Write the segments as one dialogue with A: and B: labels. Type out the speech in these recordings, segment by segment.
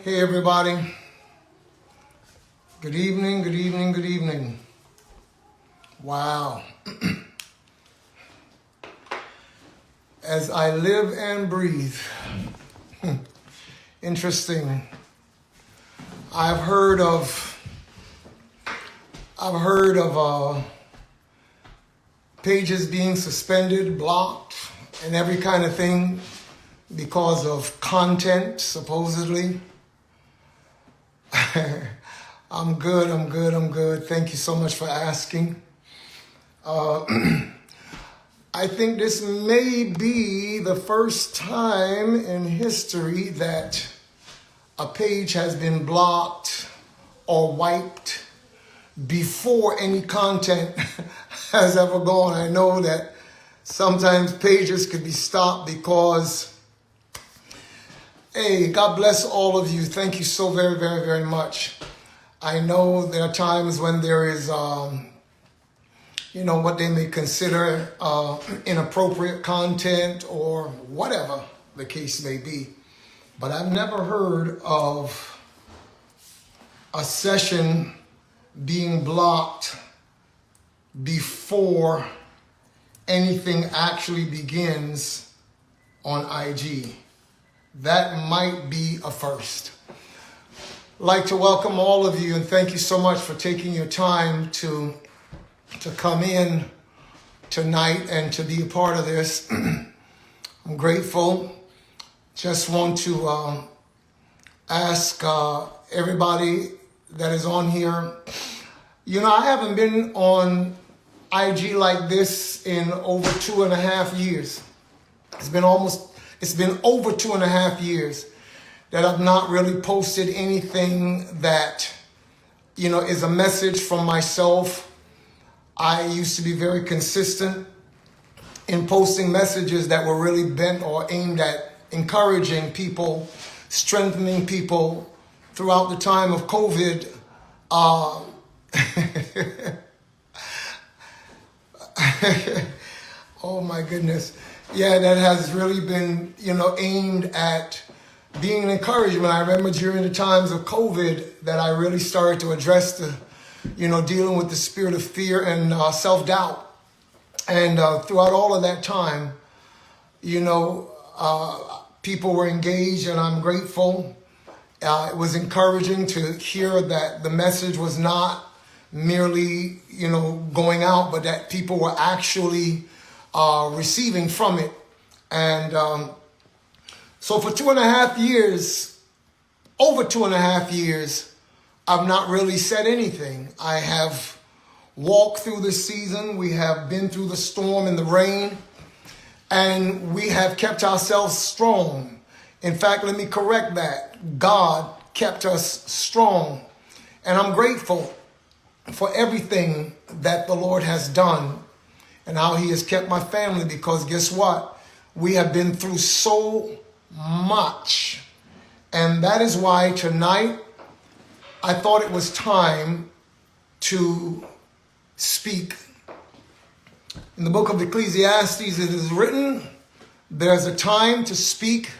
A: Hey everybody. Good evening, good evening, good evening. Wow. As I live and breathe. Interesting. I've heard of pages being suspended, blocked, and every kind of thing because of content, supposedly. I'm good. Thank you so much for asking. I think this may be the first time in history that a page has been blocked or wiped before any content has ever gone. I know that sometimes pages could be stopped because, hey, God bless all of you. Thank you so very, very, very much. I know there are times when there is, what they may consider inappropriate content or whatever the case may be. But I've never heard of a session being blocked before anything actually begins on IG. That might be a first. I'd like to welcome all of you and thank you so much for taking your time to come in tonight and to be a part of this. I'm grateful. Just want to ask everybody that is on here. I haven't been on IG like this in over 2.5 years. It's been over 2.5 years that I've not really posted anything that, is a message from myself. I used to be very consistent in posting messages that were really bent or aimed at encouraging people, strengthening people throughout the time of COVID. Oh my goodness. Yeah, that has really been, aimed at being an encouragement. I remember during the times of COVID that I really started to address dealing with the spirit of fear and self-doubt. And throughout all of that time, people were engaged and I'm grateful. It was encouraging to hear that the message was not merely, going out, but that people were actually receiving from it. And so for 2.5 years, over 2.5 years, I've not really said anything. I have walked through the season. We have been through the storm and the rain, and we have kept ourselves strong. In fact, let me correct that. God kept us strong. And I'm grateful for everything that the Lord has done and how he has kept my family, because guess what? We have been through so much. And that is why tonight I thought it was time to speak. In the book of Ecclesiastes, it is written, there's a time to speak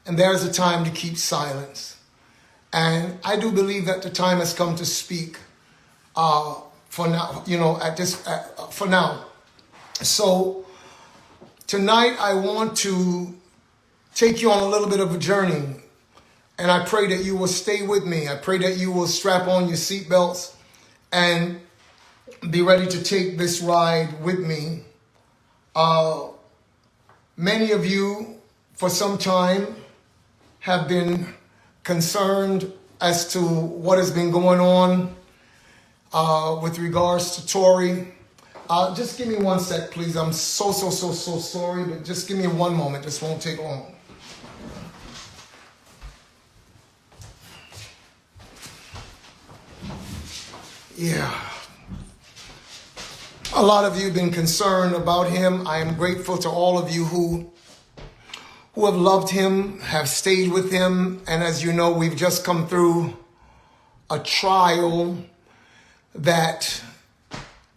A: and there's a time to keep silence. And I do believe that the time has come to speak for now, for now. So tonight I want to take you on a little bit of a journey. And I pray that you will stay with me. I pray that you will strap on your seatbelts and be ready to take this ride with me. Many of you, for some time, have been concerned as to what has been going on with regards to Tory. Just give me one sec, please. I'm so sorry, but just give me one moment. This won't take long. Yeah. A lot of you have been concerned about him. I am grateful to all of you who have loved him, have stayed with him. And as you know, we've just come through a trial that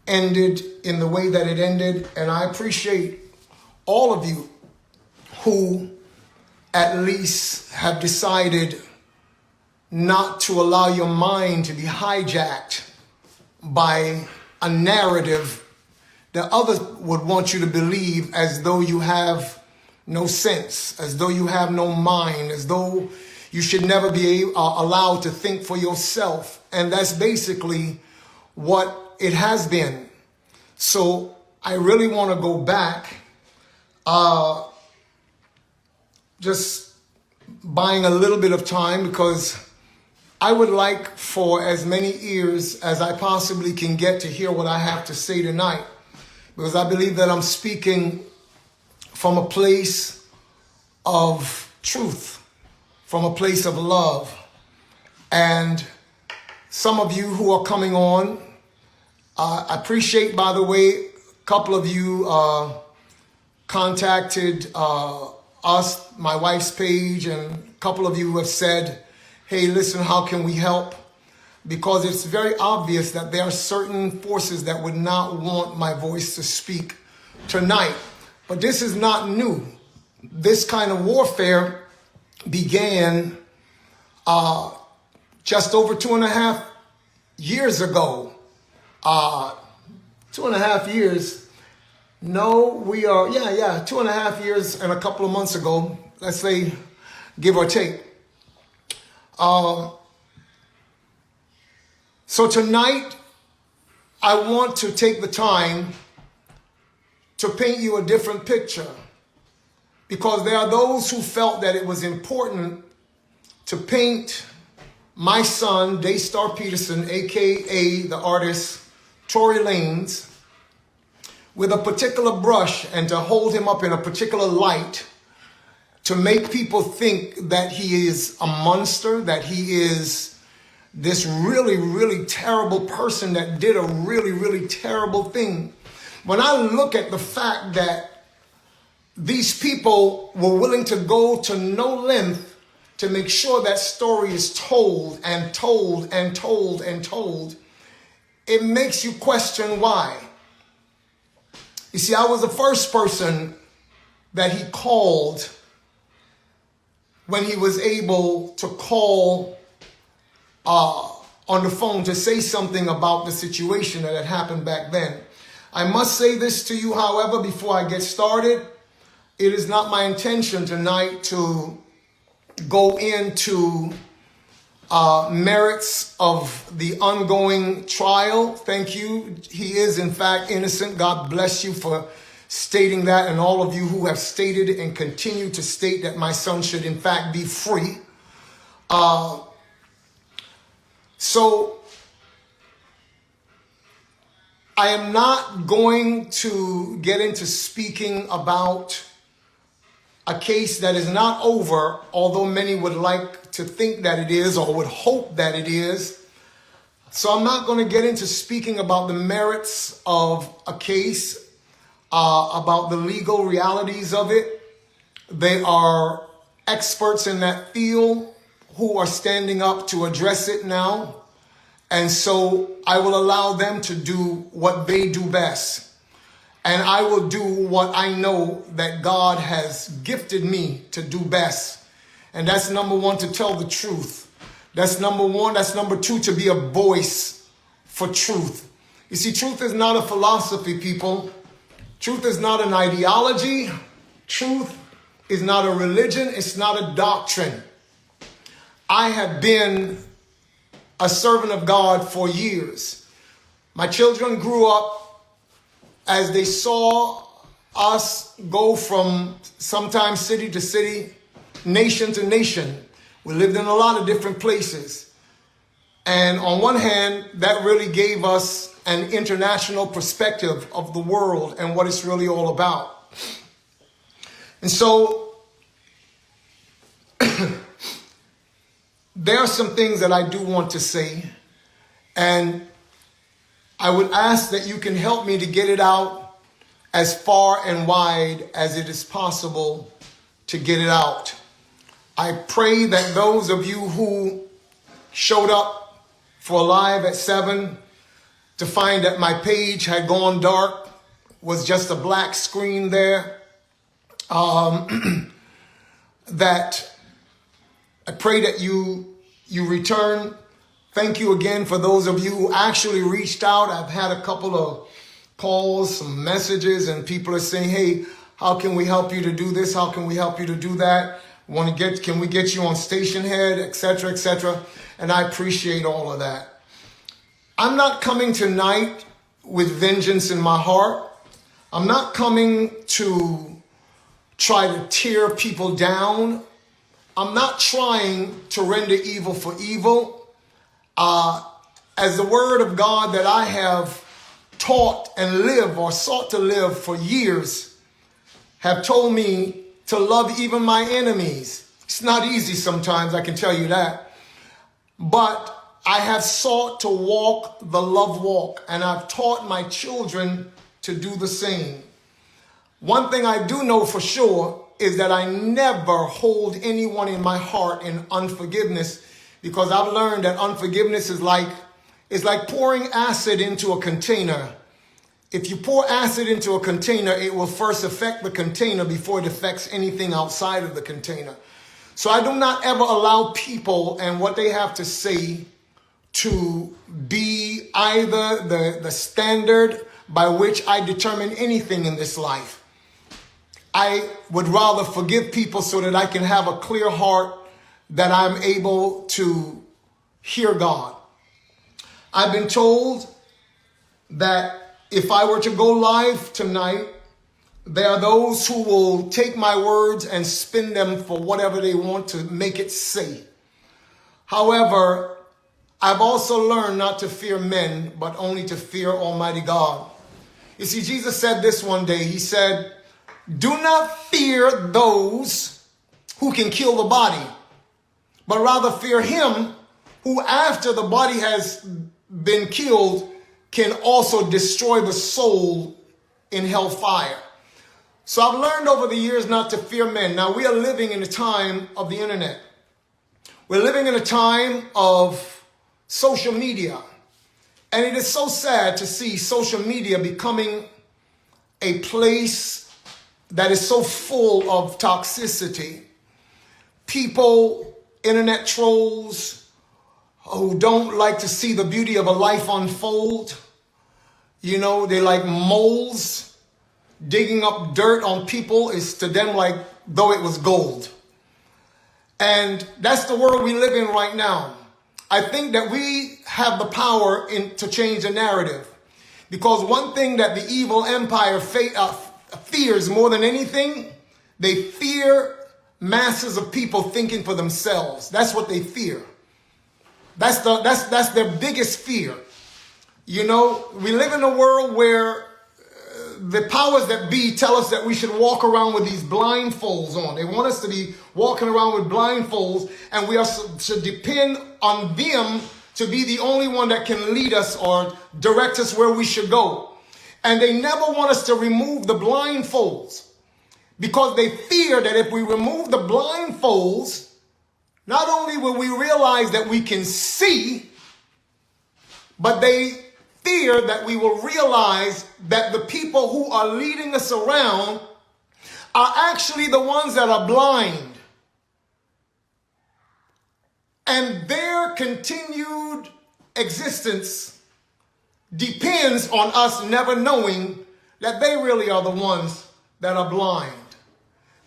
A: ended in the way that it ended. And I appreciate all of you who at least have decided not to allow your mind to be hijacked by a narrative that others would want you to believe, as though you have no sense, as though you have no mind, as though you should never be allowed to think for yourself. And that's basically what it has been. So I really want to go back, just buying a little bit of time, because I would like for as many ears as I possibly can get to hear what I have to say tonight, because I believe that I'm speaking from a place of truth, from a place of love. And some of you who are coming on, I appreciate, by the way, a couple of you contacted us, my wife's page, and a couple of you have said, hey, listen, how can we help? Because it's very obvious that there are certain forces that would not want my voice to speak tonight. But this is not new. This kind of warfare began just over 2.5 years ago. 2.5 years. No, we are, 2.5 years and a couple of months ago, let's say, give or take. So tonight, I want to take the time to paint you a different picture, because there are those who felt that it was important to paint my son, Daystar Peterson, aka the artist Tory Lanez, with a particular brush and to hold him up in a particular light to make people think that he is a monster, that he is this really, really terrible person that did a really, really terrible thing. When I look at the fact that these people were willing to go to no length to make sure that story is told and told and told and told, it makes you question why. You see, I was the first person that he called when he was able to call on the phone to say something about the situation that had happened back then. I must say this to you, however, before I get started. It is not my intention tonight to go into merits of the ongoing trial. Thank you. He is, in fact, innocent. God bless you for stating that, and all of you who have stated and continue to state that my son should, in fact, be free. So I am not going to get into speaking about a case that is not over, although many would like to think that it is or would hope that it is. So I'm not going to get into speaking about the merits of a case, about the legal realities of it. They are experts in that field who are standing up to address it now. And so I will allow them to do what they do best. And I will do what I know that God has gifted me to do best. And that's number one, to tell the truth. That's number one. That's number two, to be a voice for truth. You see, truth is not a philosophy, people. Truth is not an ideology. Truth is not a religion. It's not a doctrine. I have been a servant of God for years. My children grew up as they saw us go from sometimes city to city, nation to nation. We lived in a lot of different places. And on one hand, that really gave us an international perspective of the world and what it's really all about. And so there are some things that I do want to say, and I would ask that you can help me to get it out as far and wide as it is possible to get it out. I pray that those of you who showed up for Live at 7 to find that my page had gone dark, was just a black screen there. that I pray that you return. Thank you again for those of you who actually reached out. I've had a couple of calls, some messages, and people are saying, hey, how can we help you to do this? How can we help you to do that? Can we get you on station head, etc., etc.? And I appreciate all of that. I'm not coming tonight with vengeance in my heart. I'm not coming to try to tear people down. I'm not trying to render evil for evil. As the word of God that I have taught and lived or sought to live for years have told me to love even my enemies. It's not easy sometimes, I can tell you that. But I have sought to walk the love walk, and I've taught my children to do the same. One thing I do know for sure is that I never hold anyone in my heart in unforgiveness, because I've learned that unforgiveness is like pouring acid into a container. If you pour acid into a container, it will first affect the container before it affects anything outside of the container. So I do not ever allow people and what they have to say to be either the standard by which I determine anything in this life. I would rather forgive people so that I can have a clear heart, that I'm able to hear God. I've been told that if I were to go live tonight, there are those who will take my words and spin them for whatever they want to make it say. However, I've also learned not to fear men, but only to fear Almighty God. You see, Jesus said this one day. He said, do not fear those who can kill the body, but rather fear him who, after the body has been killed, can also destroy the soul in hellfire. So I've learned over the years not to fear men. Now, we are living in a time of the internet. We're living in a time of social media. And it is so sad to see social media becoming a place that is so full of toxicity. People, internet trolls, who don't like to see the beauty of a life unfold. You know, they like moles. Digging up dirt on people is to them like though it was gold. And that's the world we live in right now. I think that we have the power to change the narrative. Because one thing that the evil empire fears more than anything, they fear masses of people thinking for themselves. That's what they fear. That's their biggest fear. You know, we live in a world where the powers that be tell us that we should walk around with these blindfolds on. They want us to be walking around with blindfolds, and we are to depend on them to be the only one that can lead us or direct us where we should go. And they never want us to remove the blindfolds, because they fear that if we remove the blindfolds, not only will we realize that we can see, but they fear that we will realize that the people who are leading us around are actually the ones that are blind. And their continued existence depends on us never knowing that they really are the ones that are blind.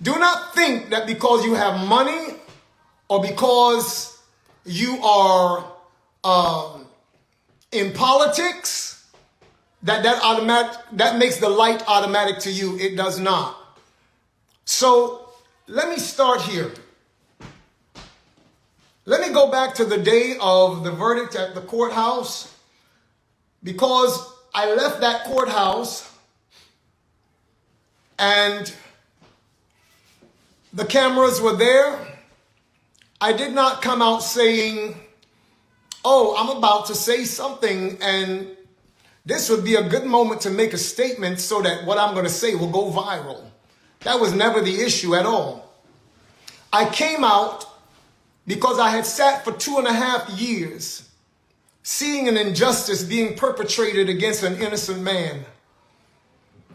A: Do not think that because you have money or because you are in politics, that makes the light automatic to you. It does not. So let me start here. Let me go back to the day of the verdict at the courthouse, because I left that courthouse and the cameras were there. I did not come out saying, oh, I'm about to say something and this would be a good moment to make a statement so that what I'm going to say will go viral. That was never the issue at all. I came out because I had sat for 2.5 years seeing an injustice being perpetrated against an innocent man.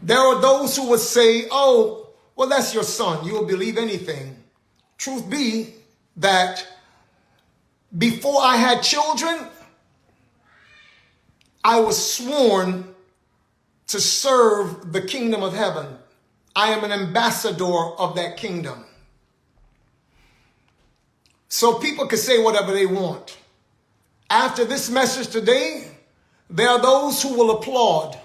A: There are those who would say, oh, well, that's your son. You will believe anything. truth be that before I had children, I was sworn to serve the kingdom of heaven. I am an ambassador of that kingdom. So people can say whatever they want. After this message today, there are those who will applaud.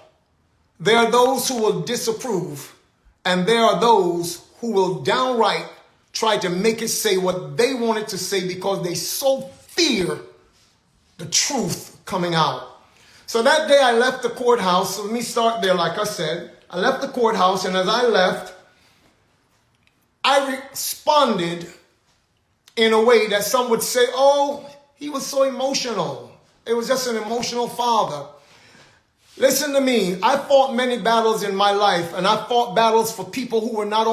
A: There are those who will disapprove. And there are those who will downright try to make it say what they want it to say because they so fear the truth coming out. So that day I left the courthouse. So let me start there. Like I said, I left the courthouse, and as I left, I responded in a way that some would say, oh, he was so emotional. It was just an emotional father. Listen to me. I fought many battles in my life, and I fought battles for people who were not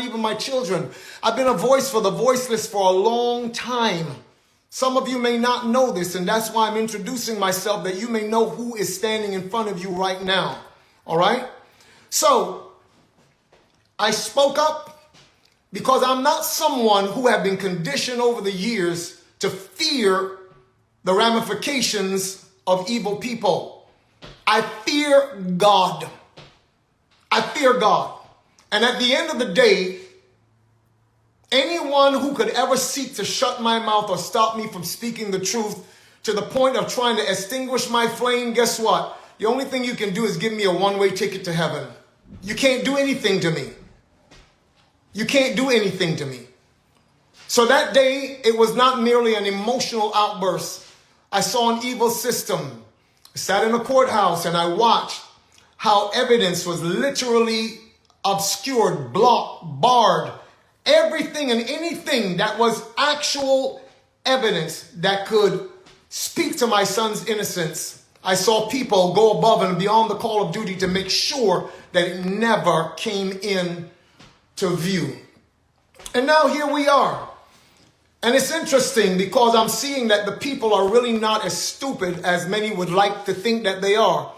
A: even my children. I've been a voice for the voiceless for a long time. Some of you may not know this, and that's why I'm introducing myself, that you may know who is standing in front of you right now. All right? So, I spoke up because I'm not someone who have been conditioned over the years to fear the ramifications of evil people. I fear God. I fear God. And at the end of the day, anyone who could ever seek to shut my mouth or stop me from speaking the truth to the point of trying to extinguish my flame, guess what? The only thing you can do is give me a one-way ticket to heaven. You can't do anything to me. You can't do anything to me. So that day, it was not merely an emotional outburst. I saw an evil system. I sat in a courthouse and I watched how evidence was literally obscured, blocked, barred. Everything and anything that was actual evidence that could speak to my son's innocence. I saw people go above and beyond the call of duty to make sure that it never came in to view. And now here we are. And it's interesting because I'm seeing that the people are really not as stupid as many would like to think that they are.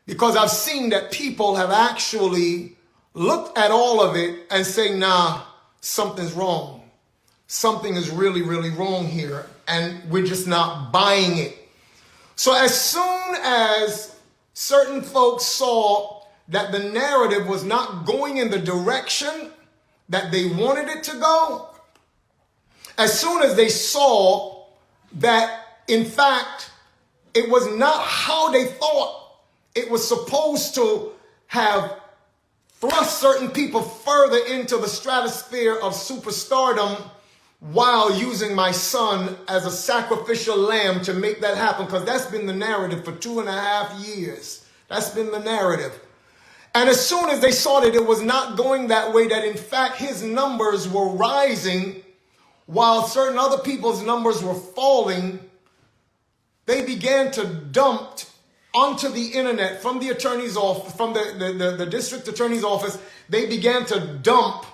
A: Because I've seen that people have actually looked at all of it and say, nah, something's wrong. Something is really, really wrong here. And we're just not buying it. So as soon as certain folks saw that the narrative was not going in the direction that they wanted it to go, as soon as they saw that, in fact, it was not how they thought it was supposed to have thrust certain people further into the stratosphere of superstardom while using my son as a sacrificial lamb to make that happen, because that's been the narrative for 2.5 years. That's been the narrative. And as soon as they saw that it was not going that way, that in fact his numbers were rising while certain other people's numbers were falling, they began to dump onto the internet from the attorney's office, from the district attorney's office. They began to dump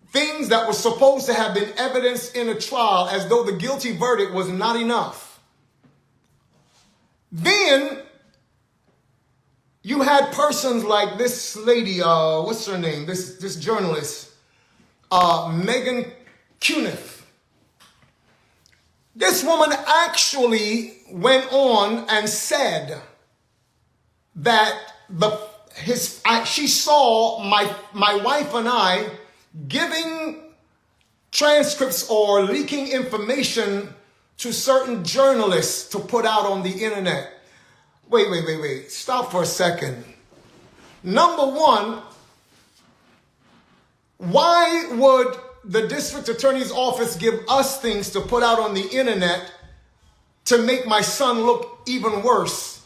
A: things that were supposed to have been evidence in a trial as though the guilty verdict was not enough. Then you had persons like this lady, what's her name? This journalist, Megan Cuniff. This woman actually went on and said that she saw my wife and I giving transcripts or leaking information to certain journalists to put out on the internet. Wait. Stop for a second. Number one, why would the district attorney's office give us things to put out on the internet to make my son look even worse?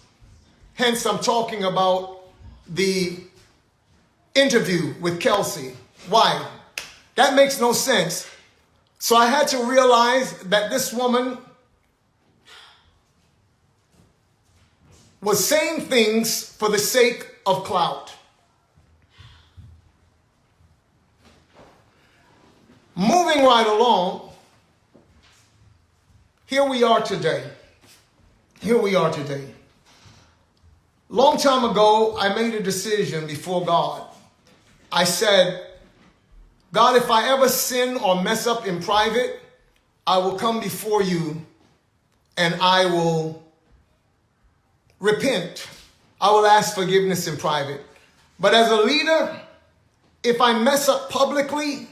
A: Hence, I'm talking about the interview with Kelsey. Why? That makes no sense. So I had to realize that this woman was saying things for the sake of clout. Moving right along, here we are today. Long time ago, I made a decision before God. I said, God, if I ever sin or mess up in private, I will come before you and I will repent. I will ask forgiveness in private. But as a leader, if I mess up publicly,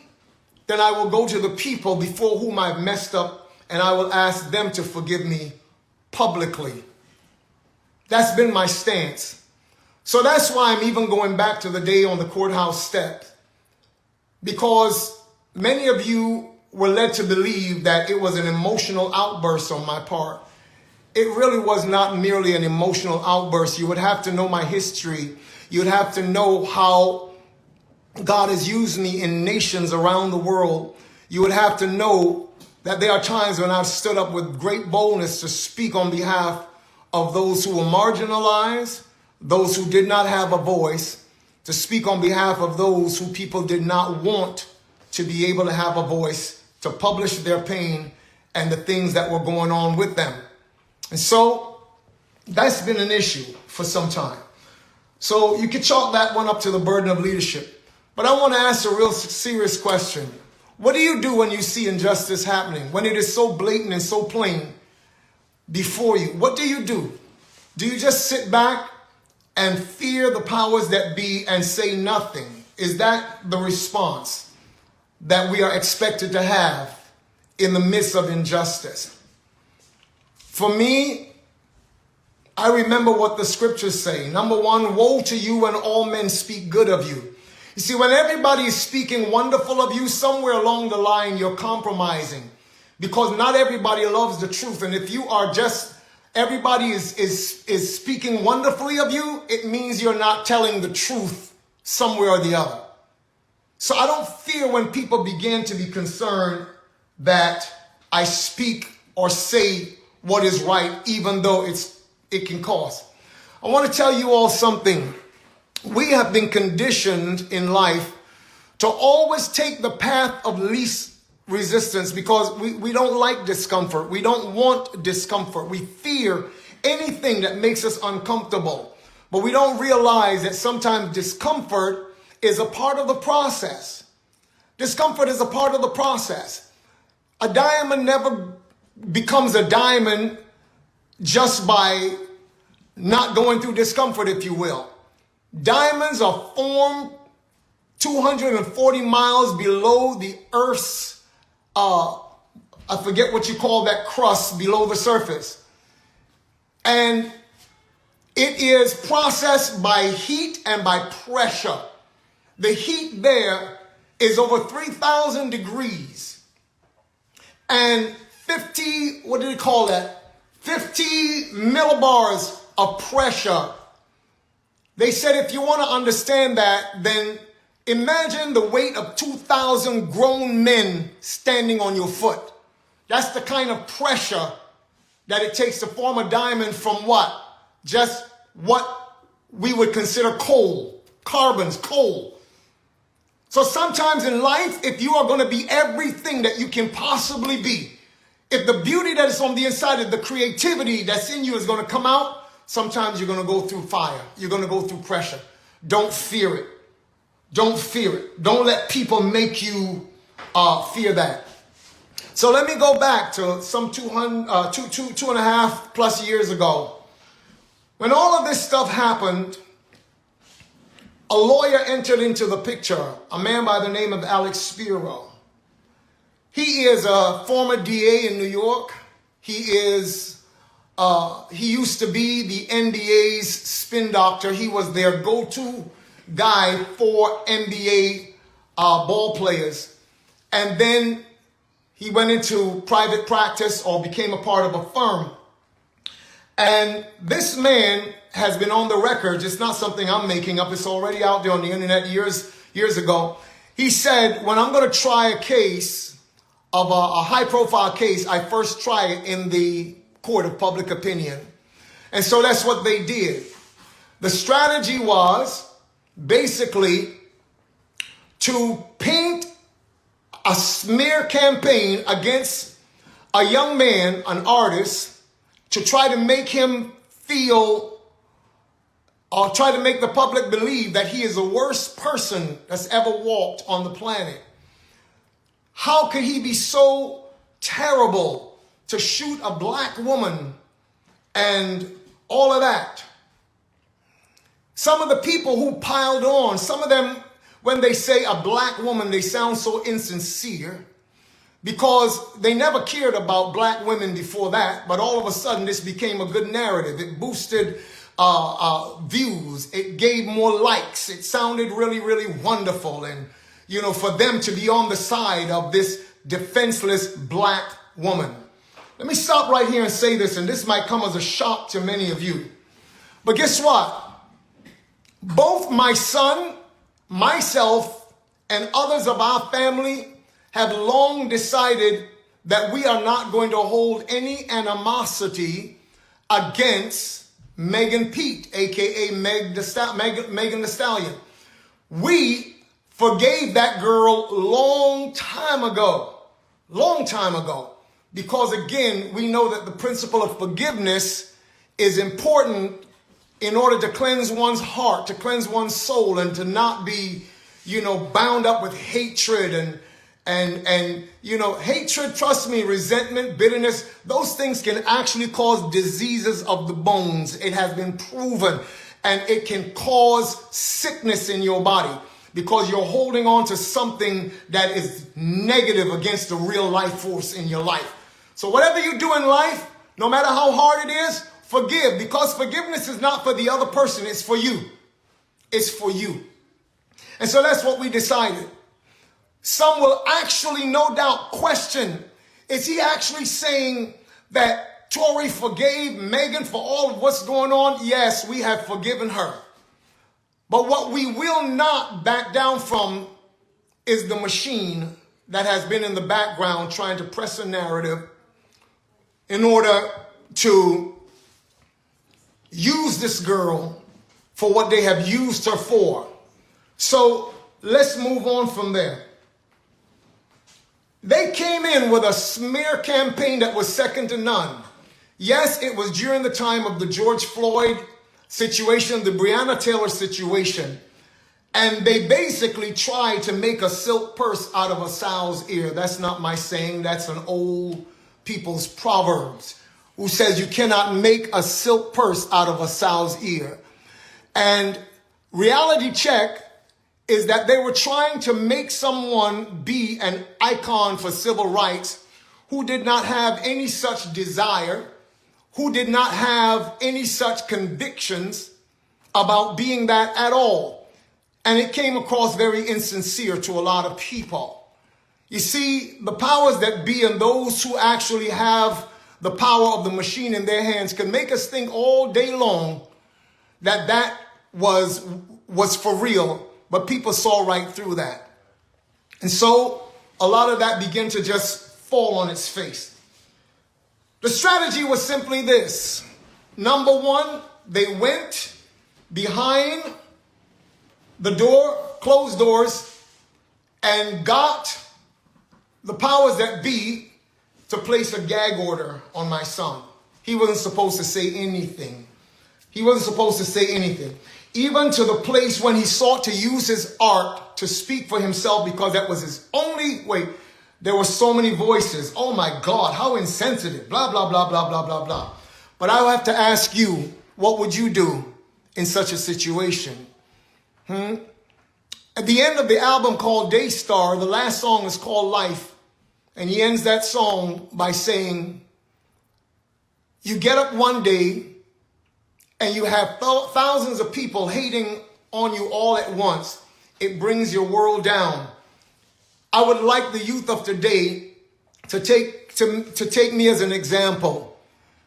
A: then I will go to the people before whom I've messed up and I will ask them to forgive me publicly. That's been my stance. So that's why I'm even going back to the day on the courthouse steps, because many of you were led to believe that it was an emotional outburst on my part. It really was not merely an emotional outburst. You would have to know my history. You'd have to know how God has used me in nations around the world. You would have to know that there are times when I've stood up with great boldness to speak on behalf of those who were marginalized, those who did not have a voice, to speak on behalf of those who people did not want to be able to have a voice, to publish their pain and the things that were going on with them. And so that's been an issue for some time. So you can chalk that one up to the burden of leadership. But I want to ask a real serious question. What do you do when you see injustice happening, when it is so blatant and so plain before you? What do you do? Do you just sit back and fear the powers that be and say nothing? Is that the response that we are expected to have in the midst of injustice? For me, I remember what the scriptures say. Number one, woe to you when all men speak good of you. You see, when everybody is speaking wonderful of you, somewhere along the line, you're compromising, because not everybody loves the truth. And if you are just, everybody is speaking wonderfully of you, it means you're not telling the truth somewhere or the other. So I don't fear when people begin to be concerned that I speak or say what is right, even though it can cost. I want to tell you all something. We have been conditioned in life to always take the path of least resistance, because we don't like discomfort. We don't want discomfort. We fear anything that makes us uncomfortable. But we don't realize that sometimes discomfort is a part of the process. Discomfort is a part of the process. A diamond never becomes a diamond just by not going through discomfort, if you will. Diamonds are formed 240 miles below the Earth's, I forget what you call that crust below the surface. And it is processed by heat and by pressure. The heat there is over 3,000 degrees. And 50 millibars of pressure. They said if you want to understand that, then imagine the weight of 2,000 grown men standing on your foot. That's the kind of pressure that it takes to form a diamond from what? Just what we would consider coal, carbons, coal. So sometimes in life, if you are going to be everything that you can possibly be, if the beauty that is on the inside of the creativity that's in you is going to come out, sometimes you're going to go through fire. You're going to go through pressure. Don't fear it. Don't fear it. Don't let people make you fear that. So let me go back to some 2.5 plus years ago. When all of this stuff happened, a lawyer entered into the picture, a man by the name of Alex Spiro. He is a former DA in New York. He used to be the NBA's spin doctor. He was their go-to guy for NBA ball players. And then he went into private practice or became a part of a firm. And this man has been on the record. It's not something I'm making up. It's already out there on the internet years ago. He said, when I'm going to try a case of a high-profile case, I first try it in the court of public opinion. And so that's what they did. The strategy was basically to paint a smear campaign against a young man, an artist, to try to make him feel or try to make the public believe that he is the worst person that's ever walked on the planet. How could he be so terrible to shoot a black woman and all of that? Some of the people who piled on, some of them, when they say a black woman, they sound so insincere because they never cared about black women before that. But all of a sudden, this became a good narrative. It boosted views. It gave more likes. It sounded really, really wonderful. And, you know, for them to be on the side of this defenseless black woman. Let me stop right here and say this, and this might come as a shock to many of you. But guess what? Both my son, myself, and others of our family have long decided that we are not going to hold any animosity against Megan Pete, aka Megan the Stallion. We forgave that girl long time ago, because again, we know that the principle of forgiveness is important in order to cleanse one's heart, to cleanse one's soul, and to not be, you know, bound up with hatred and you know, hatred, trust me, resentment, bitterness, those things can actually cause diseases of the bones. It has been proven, and it can cause sickness in your body because you're holding on to something that is negative against the real life force in your life. So whatever you do in life, no matter how hard it is, forgive, because forgiveness is not for the other person. It's for you. It's for you. And so that's what we decided. Some will actually, no doubt, question, is he actually saying that Tory forgave Megan for all of what's going on? Yes, we have forgiven her. But what we will not back down from is the machine that has been in the background trying to press a narrative in order to use this girl for what they have used her for. So let's move on from there. They came in with a smear campaign that was second to none. Yes, it was during the time of the George Floyd situation, the Breonna Taylor situation. And they basically tried to make a silk purse out of a sow's ear. That's not my saying. That's an old people's proverbs who says you cannot make a silk purse out of a sow's ear. And reality check is that they were trying to make someone be an icon for civil rights who did not have any such desire, who did not have any such convictions about being that at all. And it came across very insincere to a lot of people. You see, the powers that be and those who actually have the power of the machine in their hands can make us think all day long that that was for real, but people saw right through that. And so a lot of that began to just fall on its face. The strategy was simply this. Number one, they went behind the door, closed doors, and got the powers that be to place a gag order on my son. He wasn't supposed to say anything. He wasn't supposed to say anything. Even to the place when he sought to use his art to speak for himself, because that was his only way. There were so many voices. Oh my God, how insensitive. Blah, blah, blah, blah, blah, blah, blah. But I will have to ask you, what would you do in such a situation? At the end of the album called Daystar, the last song is called Life. And he ends that song by saying, you get up one day and you have thousands of people hating on you all at once. It brings your world down. I would like the youth of today to take me as an example,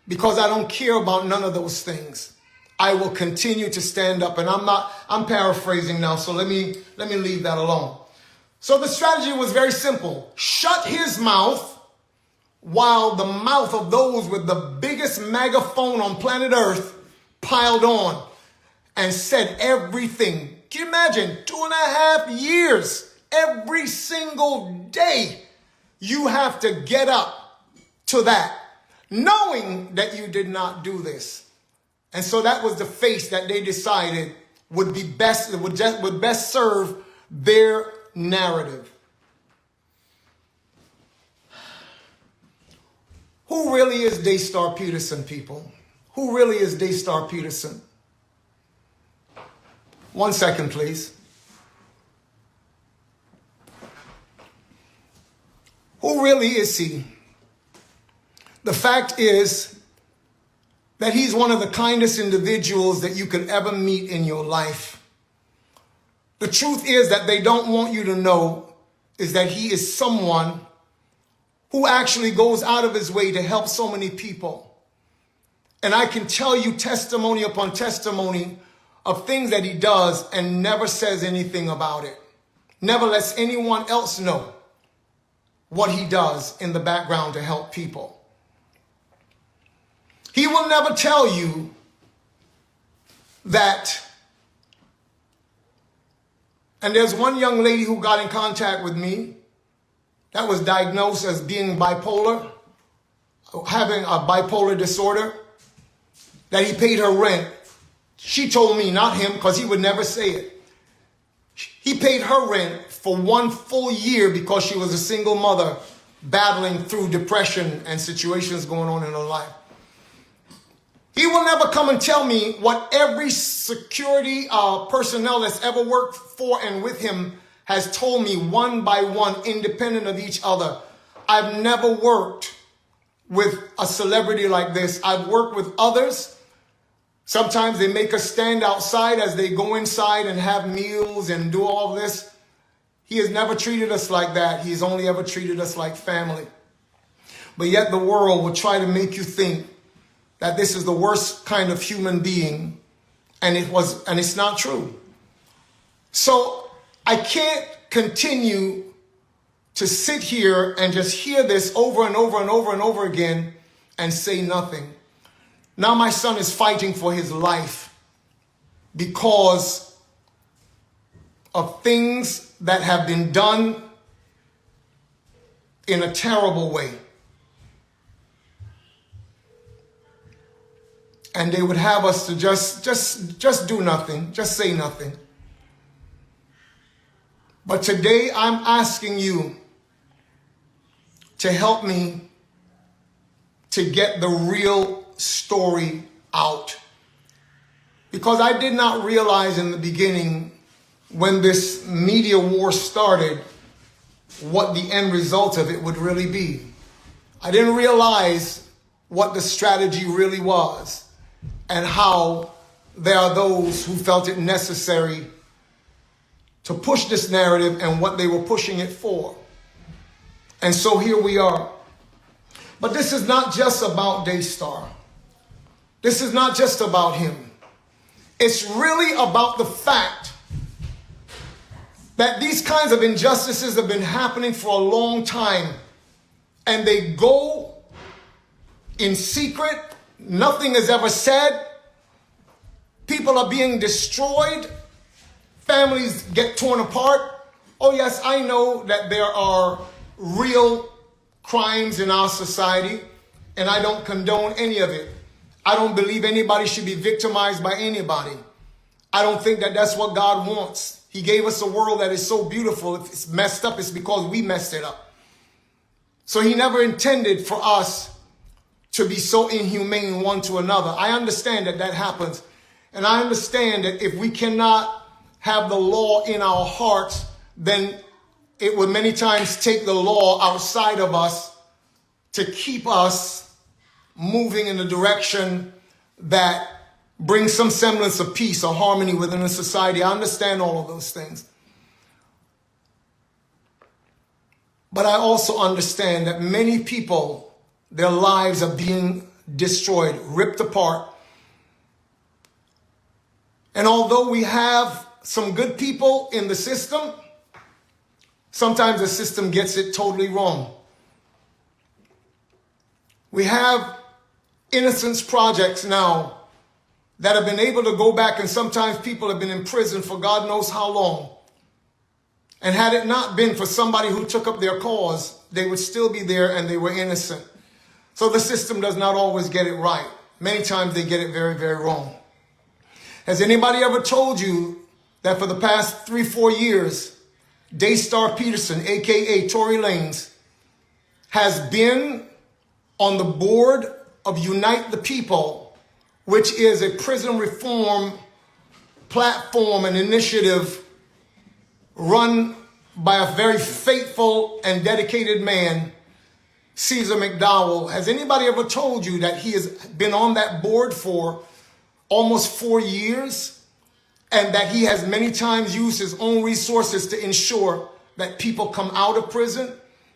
A: because I don't care about none of those things. I will continue to stand up, and I'm paraphrasing now, so let me leave that alone. So the strategy was very simple. Shut his mouth while the mouth of those with the biggest megaphone on planet Earth piled on and said everything. Can you imagine? 2.5 years, every single day, you have to get up to that, knowing that you did not do this. And so that was the face that they decided would be best, would best serve their narrative. Who really is Daystar Peterson, people? Who really is Daystar Peterson? 1 second, please. Who really is he? The fact is that he's one of the kindest individuals that you could ever meet in your life. The truth is that they don't want you to know is that he is someone who actually goes out of his way to help so many people. And I can tell you testimony upon testimony of things that he does and never says anything about it. Never lets anyone else know what he does in the background to help people. He will never tell you that. And there's one young lady who got in contact with me that was diagnosed as being bipolar, having a bipolar disorder, that he paid her rent. She told me, not him, because he would never say it. He paid her rent for 1 full year because she was a single mother battling through depression and situations going on in her life. He will never come and tell me what every security personnel that's ever worked for and with him has told me one by one, independent of each other. I've never worked with a celebrity like this. I've worked with others. Sometimes they make us stand outside as they go inside and have meals and do all this. He has never treated us like that. He's only ever treated us like family. But yet the world will try to make you think that this is the worst kind of human being, and it's not true. So I can't continue to sit here and just hear this over and over and over and over again and say nothing. Now my son is fighting for his life because of things that have been done in a terrible way. And they would have us to just do nothing, just say nothing. But today I'm asking you to help me to get the real story out. Because I did not realize in the beginning, when this media war started, what the end result of it would really be. I didn't realize what the strategy really was, and how there are those who felt it necessary to push this narrative and what they were pushing it for. And so here we are. But this is not just about Daystar. This is not just about him. It's really about the fact that these kinds of injustices have been happening for a long time, and they go in secret. Nothing is ever said. People are being destroyed. Families get torn apart. Oh yes, I know that there are real crimes in our society, and I don't condone any of it. I don't believe anybody should be victimized by anybody. I don't think that that's what God wants. He gave us a world that is so beautiful. If it's messed up, it's because we messed it up. So he never intended for us to be so inhumane one to another. I understand that that happens. And I understand that if we cannot have the law in our hearts, then it would many times take the law outside of us to keep us moving in the direction that brings some semblance of peace or harmony within a society. I understand all of those things. But I also understand that many people, their lives are being destroyed, ripped apart. And although we have some good people in the system, sometimes the system gets it totally wrong. We have innocence projects now that have been able to go back, and sometimes people have been in prison for God knows how long. And had it not been for somebody who took up their cause, they would still be there and they were innocent. So the system does not always get it right. Many times they get it very, very wrong. Has anybody ever told you that for the past 3-4 years, Daystar Peterson, aka Tory Lanez, has been on the board of Unite the People, which is a prison reform platform and initiative run by a very faithful and dedicated man, Caesar McDowell. Has anybody ever told you that he has been on that board for almost 4 years and that he has many times used his own resources to ensure that people come out of prison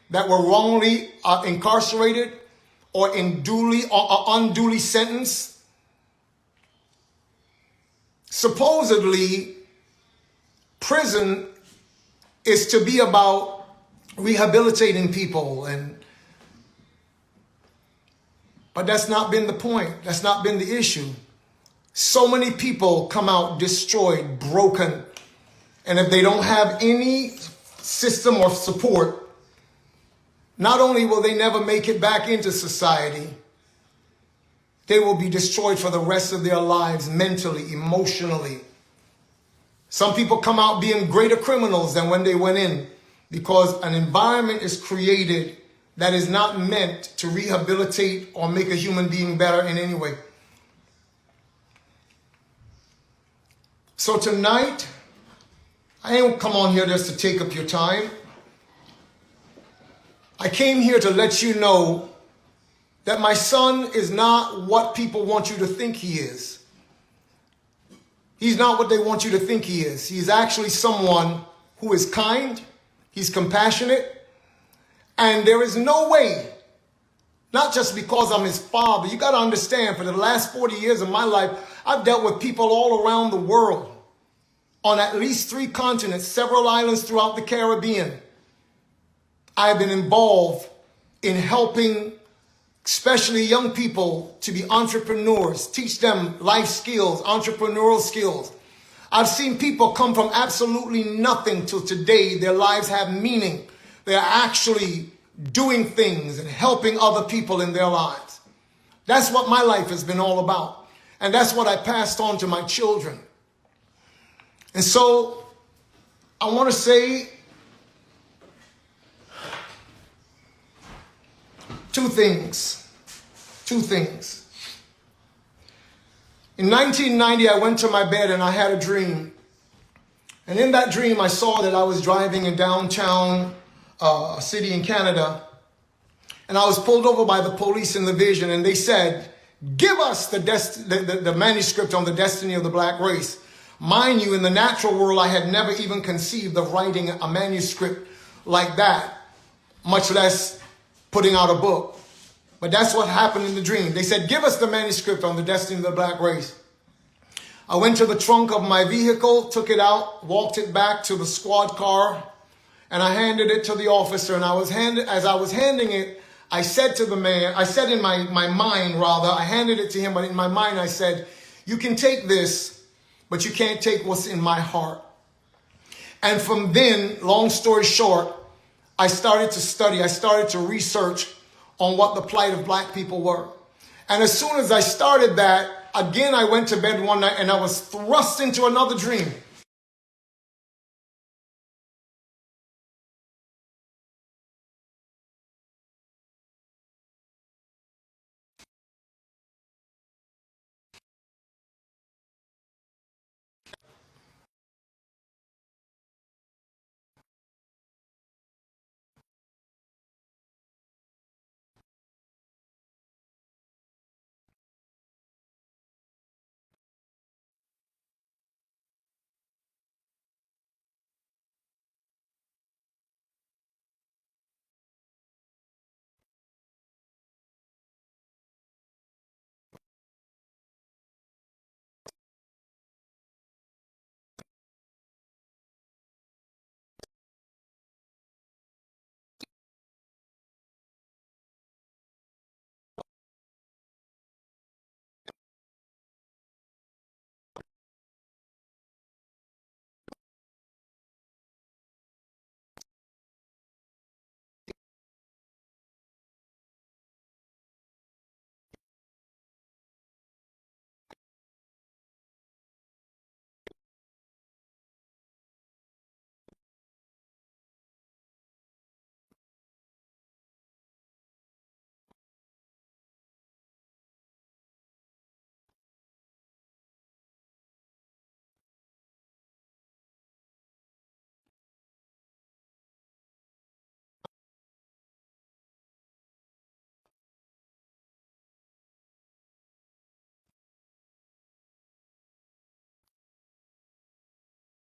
A: that were wrongly incarcerated or unduly sentenced? Supposedly, prison is to be about rehabilitating people, but that's not been the point. That's not been the issue. So many people come out destroyed, broken, and if they don't have any system or support, not only will they never make it back into society, they will be destroyed for the rest of their lives, mentally, emotionally. Some people come out being greater criminals than when they went in because an environment is created that is not meant to rehabilitate or make a human being better in any way. So tonight, I ain't come on here just to take up your time. I came here to let you know that my son is not what people want you to think he is. He's not what they want you to think he is. He's actually someone who is kind, he's compassionate, and there is no way, not just because I'm his father. You got to understand, for the last 40 years of my life, I've dealt with people all around the world, on at least 3 continents, several islands throughout the Caribbean. I've been involved in helping especially young people to be entrepreneurs, teach them life skills, entrepreneurial skills. I've seen people come from absolutely nothing till today. Their lives have meaning. They're actually doing things and helping other people in their lives. That's what my life has been all about. And that's what I passed on to my children. And so I want to say two things. In 1990, I went to my bed and I had a dream. And in that dream, I saw that I was driving in downtown, a city in Canada. And I was pulled over by the police in the vision, and they said, give us the manuscript on the destiny of the black race. Mind you, in the natural world, I had never even conceived of writing a manuscript like that, much less putting out a book. But that's what happened in the dream. They said, give us the manuscript on the destiny of the black race. I went to the trunk of my vehicle, took it out, walked it back to the squad car, and I handed it to the officer. And as I was handing it, I said to the man, I said in my mind rather, I handed it to him, but in my mind I said, you can take this, but you can't take what's in my heart. And from then, long story short, I started to study, I started to research on what the plight of black people were. And as soon as I started that, again, I went to bed one night and I was thrust into another dream.